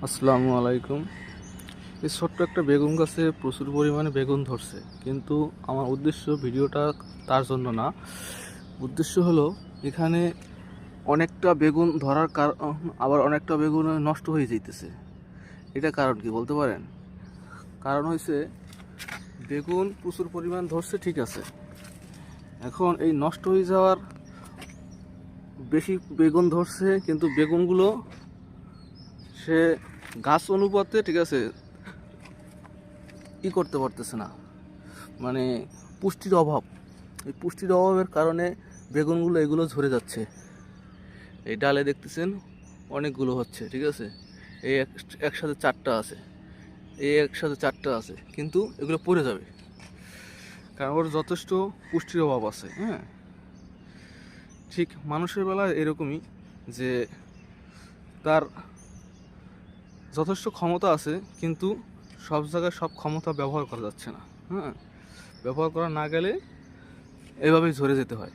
আসসালামু আলাইকুম। এই ছোট্ট একটা বেগুন গাছে প্রচুর পরিমাণে বেগুন ধরছে, কিন্তু আমার উদ্দেশ্য ভিডিওটা তার জন্য না। উদ্দেশ্য হলো এখানে অনেকটা বেগুন ধরার কারণ, আবার অনেকটা বেগুন নষ্ট হয়ে যাইতেছে। এটা কারণ কি বলতে পারেন? কারণ হয়েছে বেগুন প্রচুর পরিমাণ ধরছে, ঠিক আছে, এখন এই নষ্ট হয়ে যাওয়ার বেশি বেগুন ধরছে, কিন্তু বেগুনগুলো সে গাছ অনুপাতে, ঠিক আছে, করতে পারতেছে না, মানে পুষ্টির অভাব। এই পুষ্টির অভাবের কারণে বেগুনগুলো এগুলো ঝরে যাচ্ছে। এই ডালে দেখতেছেন অনেকগুলো হচ্ছে, ঠিক আছে, এই একসাথে চারটা আছে, এই একসাথে চারটা আছে, কিন্তু এগুলো পড়ে যাবে, কারণ ওর যথেষ্ট পুষ্টির অভাব আছে। হ্যাঁ, ঠিক মানুষের বেলায় এরকমই, যে তার যথেষ্ট ক্ষমতা আছে, কিন্তু সব জায়গায় সব ক্ষমতা ব্যবহার করা যাচ্ছে না। হ্যাঁ, ব্যবহার করা না গেলে এভাবেই ঝরে যেতে হয়।